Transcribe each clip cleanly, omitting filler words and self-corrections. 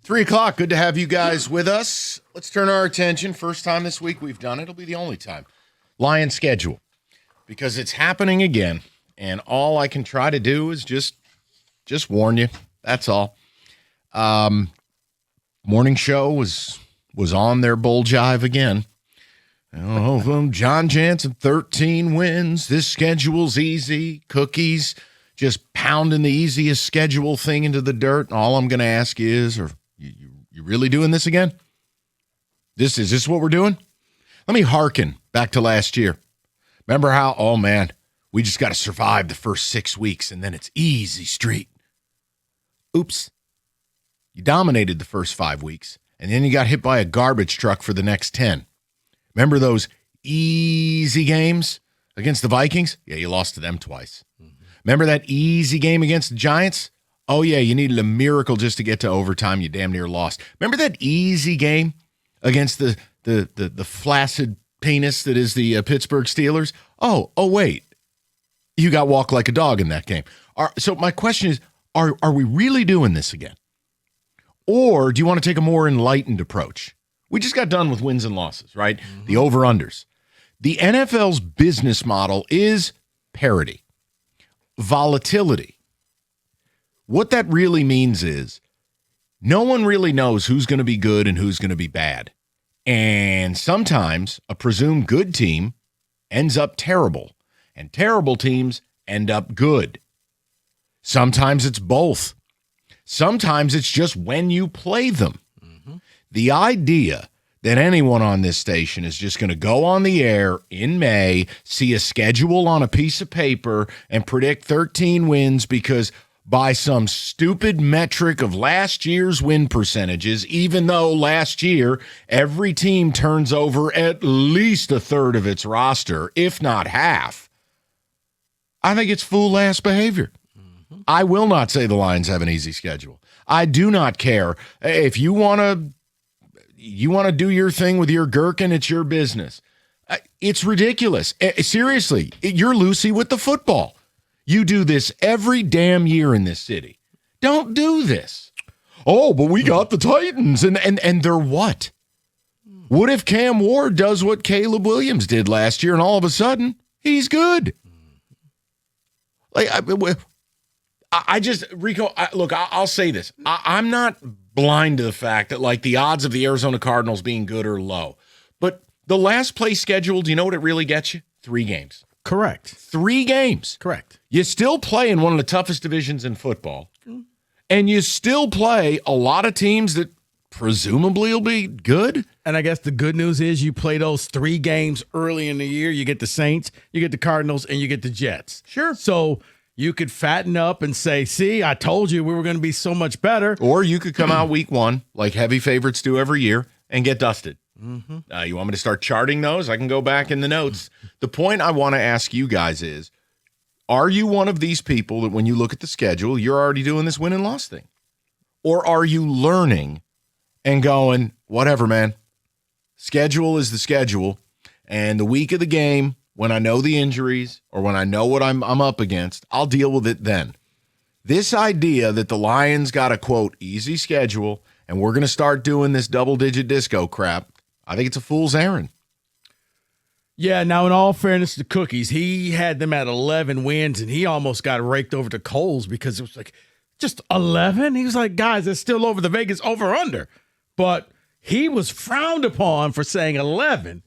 3 o'clock. Good to have you guys with us. Let's turn our attention. First time this week we've done it. It'll be the only time. Lion schedule. Because it's happening again. And all I can try to do is just warn you. That's all. Morning show was on their bull jive again. Oh, John Jansen, 13 wins. This schedule's easy. Cookies, just pounding the easiest schedule thing into the dirt. And all I'm going to ask is, are you really doing this again? Is this what we're doing? Let me hearken back to last year. Remember how, oh man, we just got to survive the first 6 weeks and then it's easy street. Oops. You dominated the first 5 weeks and then you got hit by a garbage truck for the next 10. Remember those easy games against the Vikings? Yeah, you lost to them twice. Mm-hmm. Remember that easy game against the Giants? Oh, yeah, you needed a miracle just to get to overtime. You damn near lost. Remember that easy game against the flaccid penis that is the Pittsburgh Steelers? Oh, wait. You got walked like a dog in that game. So my question is, are we really doing this again? Or do you want to take a more enlightened approach? We just got done with wins and losses, right? Mm-hmm. The over-unders. The NFL's business model is parity, volatility. What that really means is no one really knows who's going to be good and who's going to be bad. And sometimes a presumed good team ends up terrible, and terrible teams end up good. Sometimes it's both. Sometimes it's just when you play them. Mm-hmm. The idea that anyone on this station is just going to go on the air in May, see a schedule on a piece of paper, and predict 13 wins because by some stupid metric of last year's win percentages, even though last year every team turns over at least a third of its roster, if not half, I think it's fool-ass behavior. Mm-hmm. I will not say the Lions have an easy schedule. I do not care. If you want to do your thing with your gherkin, it's your business. It's ridiculous. Seriously, you're Lucy with the football. You do this every damn year in this city. Don't do this. Oh, but we got the Titans, and they're what? What if Cam Ward does what Caleb Williams did last year, and all of a sudden he's good? Like I just Rico. Look, I'll say this. I'm not blind to the fact that like the odds of the Arizona Cardinals being good are low, but the last place schedule, do you know what it really gets you? 3 games. Correct. 3 games. Correct. You still play in one of the toughest divisions in football, and you still play a lot of teams that presumably will be good. And I guess the good news is you play those 3 games early in the year. You get the Saints, you get the Cardinals, and you get the Jets. Sure. So you could fatten up and say, see, I told you we were going to be so much better. Or you could come out week 1, like heavy favorites do every year, and get dusted. Mm-hmm. You want me to start charting those? I can go back in the notes. The point I want to ask you guys is, are you one of these people that when you look at the schedule, you're already doing this win and loss thing? Or are you learning and going, whatever, man, schedule is the schedule, and the week of the game, when I know the injuries or when I know what I'm up against, I'll deal with it then. This idea that the Lions got a, quote, easy schedule and we're going to start doing this double-digit disco crap, I think it's a fool's errand. Yeah, now in all fairness to Cookies, he had them at 11 wins, and he almost got raked over to Coles because it was like, just 11? He was like, guys, it's still over the Vegas over-under. But he was frowned upon for saying 11.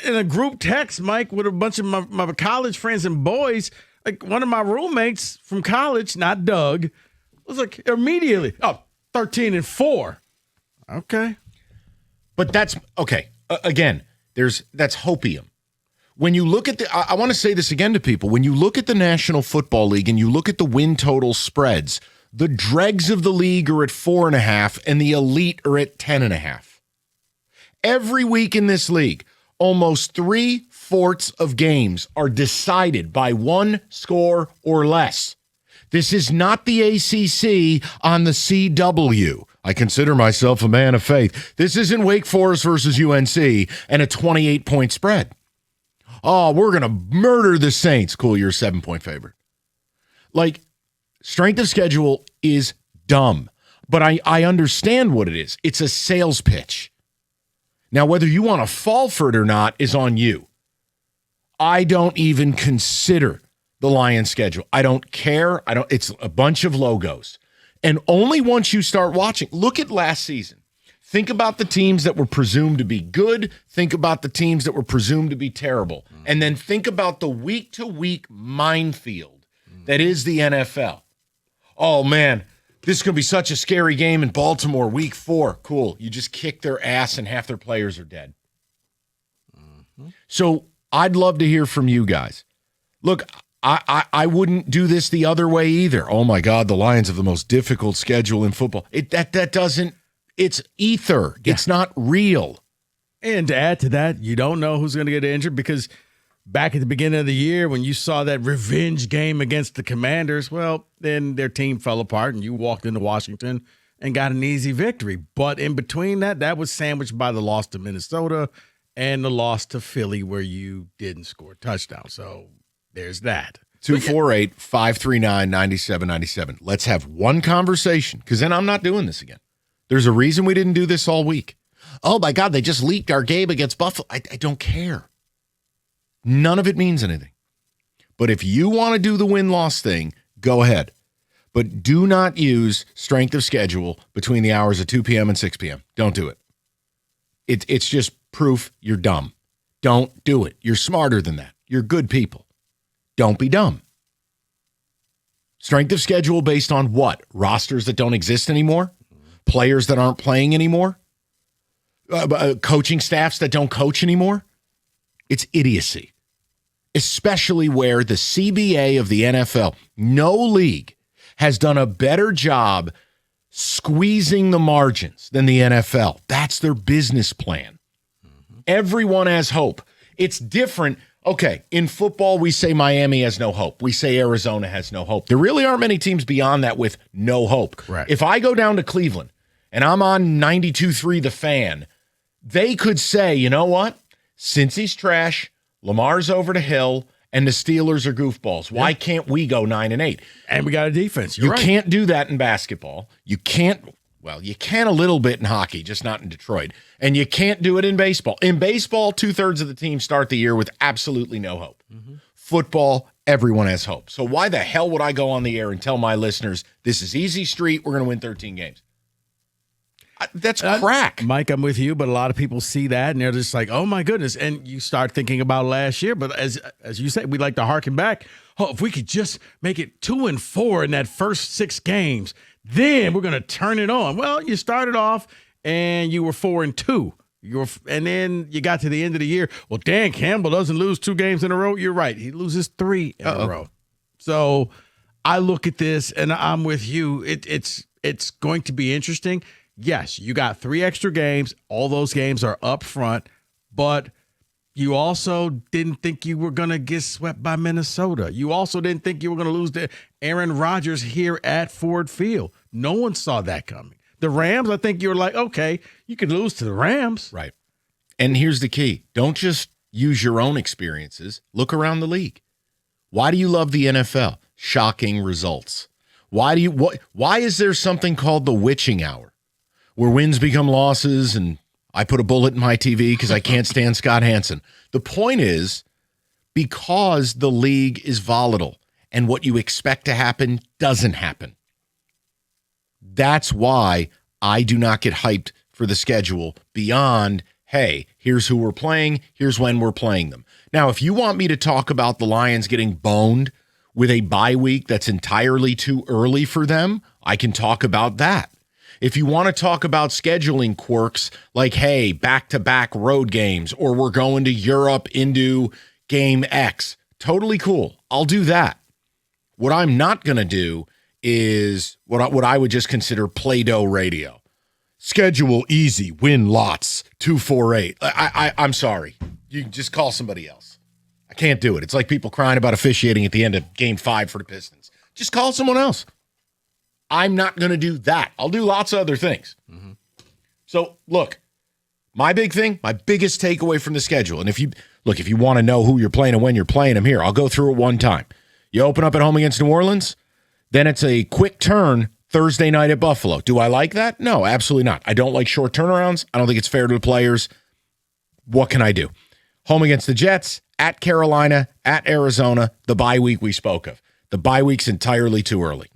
In a group text, Mike, with a bunch of my college friends and boys, like one of my roommates from college, not Doug, was like immediately, 13-4. Okay. But that's, okay, again, that's hopium. When you look at I want to say this again to people, when you look at the National Football League and you look at the win total spreads, the dregs of the league are at 4.5 and the elite are at 10.5. Every week in this league, almost 3/4 of games are decided by 1 score or less. This is not the ACC on the CW. I consider myself a man of faith. This isn't Wake Forest versus UNC and a 28-point spread. Oh, we're going to murder the Saints. Cool, you're a 7-point favorite. Like, strength of schedule is dumb. But I understand what it is. It's a sales pitch. Now, whether you want to fall for it or not is on you. I don't even consider the Lions schedule. I don't care. It's a bunch of logos. And only once you start watching, look at last season. Think about the teams that were presumed to be good. Think about the teams that were presumed to be terrible. And then think about the week-to-week minefield that is the NFL. Oh, man, this is going to be such a scary game in Baltimore, week 4. Cool. You just kick their ass and half their players are dead. So I'd love to hear from you guys. Look, I wouldn't do this the other way either. Oh, my God, the Lions have the most difficult schedule in football. That doesn't. It's ether. Yeah. It's not real. And to add to that, you don't know who's going to get injured because back at the beginning of the year when you saw that revenge game against the Commanders, well, then their team fell apart and you walked into Washington and got an easy victory. But in between that was sandwiched by the loss to Minnesota and the loss to Philly where you didn't score a touchdown. So there's that. 248-539-9797. Let's have one conversation because then I'm not doing this again. There's a reason we didn't do this all week. Oh, my God, they just leaked our game against Buffalo. I don't care. None of it means anything. But if you want to do the win-loss thing, go ahead. But do not use strength of schedule between the hours of 2 p.m. and 6 p.m. Don't do it. It's just proof you're dumb. Don't do it. You're smarter than that. You're good people. Don't be dumb. Strength of schedule based on what? Rosters that don't exist anymore? Players that aren't playing anymore? Coaching staffs that don't coach anymore? It's idiocy. Especially where the CBA of the NFL, no league, has done a better job squeezing the margins than the NFL. That's their business plan. Everyone has hope. It's different. Okay, in football, we say Miami has no hope. We say Arizona has no hope. There really aren't many teams beyond that with no hope. Correct. If I go down to Cleveland and I'm on 92.3 The Fan, they could say, you know what? Cincy's trash, Lamar's over the hill, and the Steelers are goofballs. Why can't we go 9-8? And we got a defense. You can't do that in basketball. You can't. Well, you can a little bit in hockey, just not in Detroit. And you can't do it in baseball. In baseball, 2/3 of the team start the year with absolutely no hope. Football, everyone has hope. So why the hell would I go on the air and tell my listeners, this is easy street, we're going to win 13 games? That's crack. Mike, I'm with you, but a lot of people see that, and they're just like, oh, my goodness. And you start thinking about last year. But as you said, we like to harken back. Oh, if we could just make it 2-4 in that first 6 games, then we're going to turn it on. Well, you started off and you were 4-2. And then you got to the end of the year. Well, Dan Campbell doesn't lose 2 games in a row. You're right. He loses 3 in a row. So I look at this and I'm with you. It's going to be interesting. Yes, you got 3 extra games. All those games are up front, but you also didn't think you were going to get swept by Minnesota. You also didn't think you were going to lose to Aaron Rodgers here at Ford Field. No one saw that coming. The Rams, I think you were like, okay, you could lose to the Rams. Right. And here's the key. Don't just use your own experiences. Look around the league. Why do you love the NFL? Shocking results. Why is there something called the witching hour where wins become losses and I put a bullet in my TV because I can't stand Scott Hansen? The point is because the league is volatile and what you expect to happen doesn't happen. That's why I do not get hyped for the schedule beyond, hey, here's who we're playing, here's when we're playing them. Now, if you want me to talk about the Lions getting boned with a bye week that's entirely too early for them, I can talk about that. If you want to talk about scheduling quirks like, hey, back-to-back road games, or we're going to Europe into game X, totally cool. I'll do that. What I'm not going to do is what I would just consider play-doh radio. Schedule easy, win lots, 2-4-8. I'm sorry. You can just call somebody else. I can't do it. It's like people crying about officiating at the end of game 5 for the Pistons. Just call someone else. I'm not going to do that. I'll do lots of other things. So, look, my biggest takeaway from the schedule, and if you want to know who you're playing and when you're playing them, here, I'll go through it one time. You open up at home against New Orleans, then it's a quick turn Thursday night at Buffalo. Do I like that? No, absolutely not. I don't like short turnarounds. I don't think it's fair to the players. What can I do? Home against the Jets, at Carolina, at Arizona, the bye week we spoke of. The bye week's entirely too early.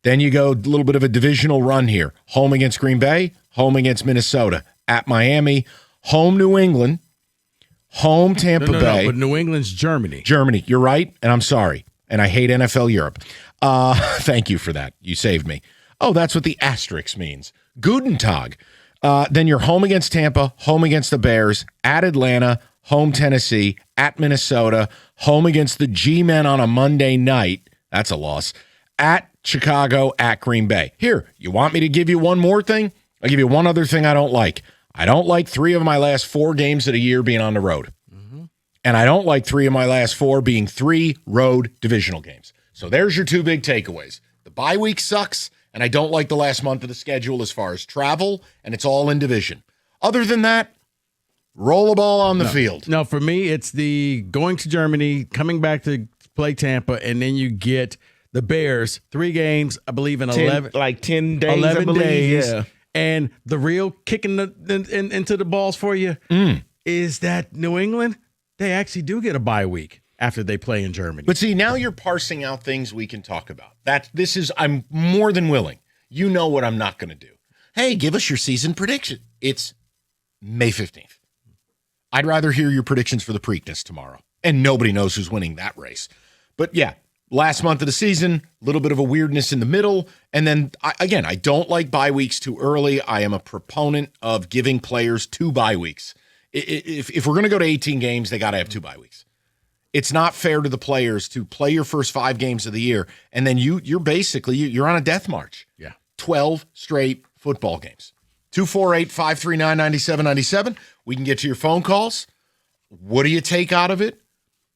Then you go a little bit of a divisional run here. Home against Green Bay, home against Minnesota, at Miami, home New England, home Tampa Bay. No, but New England's Germany. Germany, you're right, and I'm sorry. And I hate NFL Europe. Thank you for that. You saved me. Oh, that's what the asterisk means. Guten Tag. Then you're home against Tampa, home against the Bears, at Atlanta, home Tennessee, at Minnesota, home against the G-Men on a Monday night. That's a loss. At Chicago, at Green Bay. Here, you want me to give you one more thing? I'll give you one other thing I don't like. I don't like 3 of my last 4 games of the year being on the road. And I don't like 3 of my last 4 being 3 road divisional games. So there's your 2 big takeaways. The bye week sucks, and I don't like the last month of the schedule as far as travel, and it's all in division. Other than that, roll a ball on the field. No, for me, it's the going to Germany, coming back to play Tampa, and then you get the Bears, 3 games, I believe, in 10 days. 11 days. Yeah. And the real kicking into the balls for you is that New England, they actually do get a bye week after they play in Germany. But see, now you're parsing out things we can talk about. I'm more than willing. You know what I'm not going to do. Hey, give us your season prediction. It's May 15th. I'd rather hear your predictions for the Preakness tomorrow. And nobody knows who's winning that race. But yeah, last month of the season, a little bit of a weirdness in the middle. And then, I don't like bye weeks too early. I am a proponent of giving players 2 bye weeks. If we're going to go to 18 games, they got to have 2 bye weeks. It's not fair to the players to play your first 5 games of the year, and then you're basically on a death march. Yeah. 12 straight football games. 248-539-9797. We can get to your phone calls. What do you take out of it?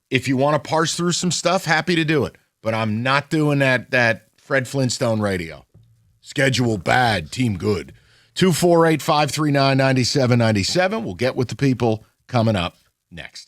If you want to parse through some stuff, happy to do it. But I'm not doing that Fred Flintstone radio. Schedule bad, team good. 248-539-9797. We'll get with the people coming up next.